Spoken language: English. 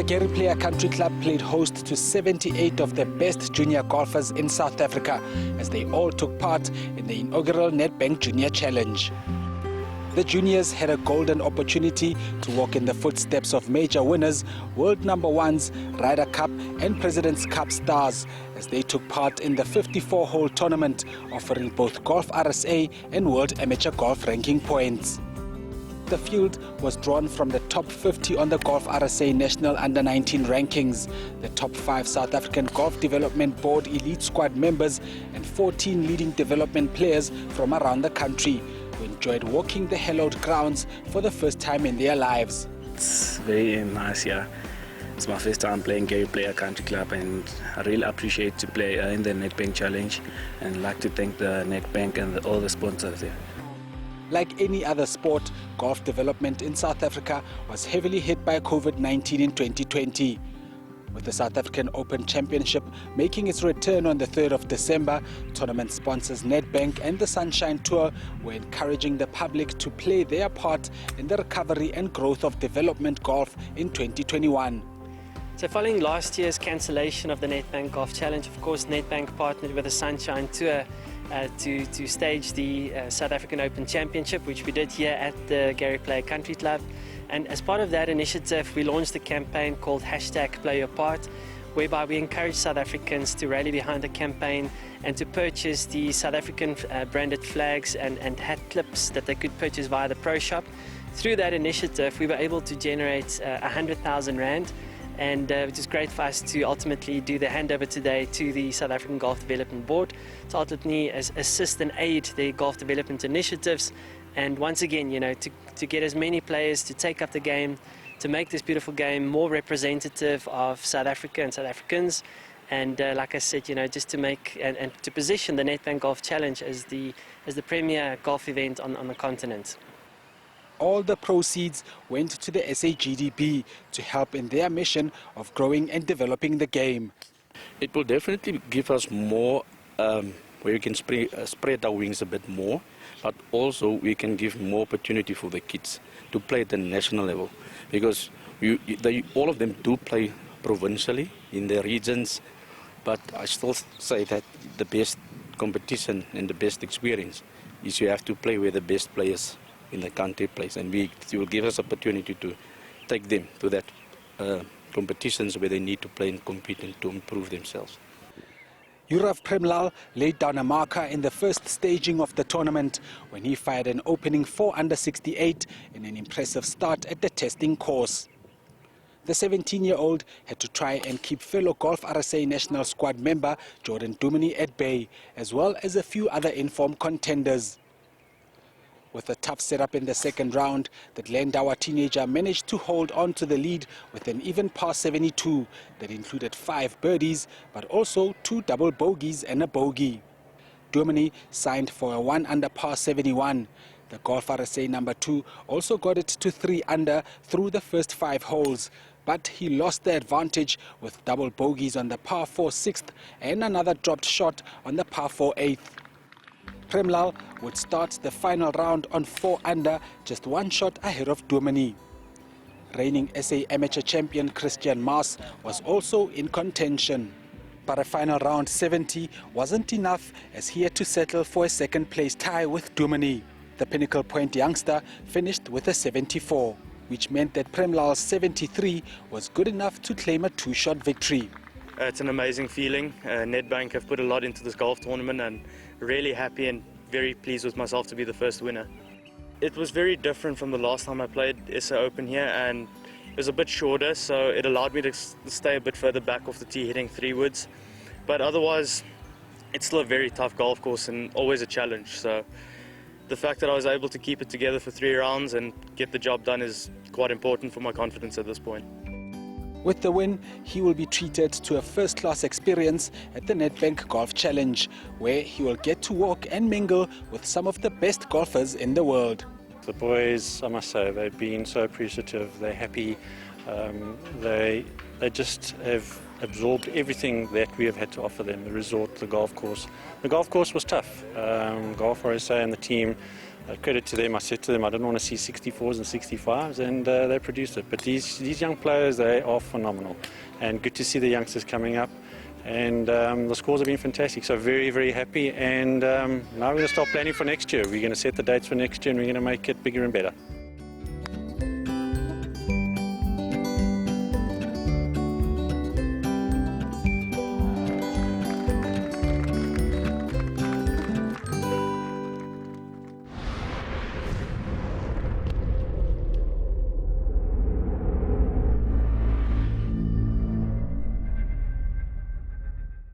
Gary Player Country Club played host to 78 of the best junior golfers in South Africa as they all took part in the inaugural Nedbank Junior Challenge. The juniors had a golden opportunity to walk in the footsteps of major winners, world number ones, Ryder Cup and President's Cup stars as they took part in the 54-hole tournament offering both GolfRSA and World Amateur Golf ranking points. The field was drawn from the top 50 on the GolfRSA National Under-19 rankings, the top 5 South African Golf Development Board elite squad members and 14 leading development players from around the country who enjoyed walking the hallowed grounds for the first time in their lives. It's very nice, yeah. It's my first time playing Gary Player Country Club and I really appreciate to play in the Nedbank Challenge and like to thank the Nedbank and all the sponsors there. Like any other sport, golf development in South Africa was heavily hit by COVID-19 in 2020. With the South African Open Championship making its return on the 3rd of December, tournament sponsors Nedbank and the Sunshine Tour were encouraging the public to play their part in the recovery and growth of development golf in 2021. So following last year's cancellation of the Nedbank Golf Challenge, of course Nedbank partnered with the Sunshine Tour to stage the South African Open Championship, which we did here at the Gary Player Country Club. And as part of that initiative, we launched a campaign called #PlayYourPart, whereby we encourage South Africans to rally behind the campaign and to purchase the South African branded flags and hat clips that they could purchase via the Pro Shop. Through that initiative, we were able to generate 100,000 Rand, and which is great for us to ultimately do the handover today to the South African Golf Development Board to ultimately assist and aid the golf development initiatives. And once again, you know, to get as many players to take up the game, to make this beautiful game more representative of South Africa and South Africans. And like I said, you know, just to make and to position the Nedbank Golf Challenge as the premier golf event on the continent. All the proceeds went to the SAGDB to help in their mission of growing and developing the game. It will definitely give us more where we can spread our wings a bit more, but also we can give more opportunity for the kids to play at the national level, because all of them do play provincially in their regions, but I still say that the best competition and the best experience is you have to play where the best players in the country plays, and it will give us opportunity to take them to that competitions where they need to play and compete and to improve themselves. Yurav Premlall laid down a marker in the first staging of the tournament when he fired an opening 4 under 68 in an impressive start at the testing course. The 17-year-old had to try and keep fellow GolfRSA national squad member Jordan Dumini at bay, as well as a few other informed contenders. With a tough setup in the second round, the Glendower teenager managed to hold on to the lead with an even par 72 that included 5 birdies, but also 2 double bogeys and a bogey. Dumini signed for a 1 under par 71. The GolfRSA number 2 also got it to 3 under through the first 5 holes, but he lost the advantage with double bogeys on the par 4 6th and another dropped shot on the par 4 8th. Premlall would start the final round on 4 under, just 1 shot ahead of Dumini. Reigning SA amateur champion Christian Maas was also in contention. But a final round 70 wasn't enough as he had to settle for a second place tie with Dumini. The Pinnacle Point youngster finished with a 74, which meant that Premlall's 73 was good enough to claim a 2-shot victory. It's an amazing feeling. Nedbank have put a lot into this golf tournament and really happy and very pleased with myself to be the first winner. It was very different from the last time I played SA Open here, and it was a bit shorter, so it allowed me to stay a bit further back off the tee hitting 3 woods. But otherwise, it's still a very tough golf course and always a challenge. So the fact that I was able to keep it together for 3 rounds and get the job done is quite important for my confidence at this point. With the win, he will be treated to a first-class experience at the Nedbank Golf Challenge, where he will get to walk and mingle with some of the best golfers in the world. The boys, I must say, they've been so appreciative, they're happy, they just have absorbed everything that we have had to offer them, the resort, the golf course. The golf course was tough. GolfRSA and the team credit to them. I said to them I didn't want to see 64s and 65s, and they produced it. But these young players, they are phenomenal, and good to see the youngsters coming up. And the scores have been fantastic, so very, very happy. And now we're going to start planning for next year. We're going to set the dates for next year, and we're going to make it bigger and better.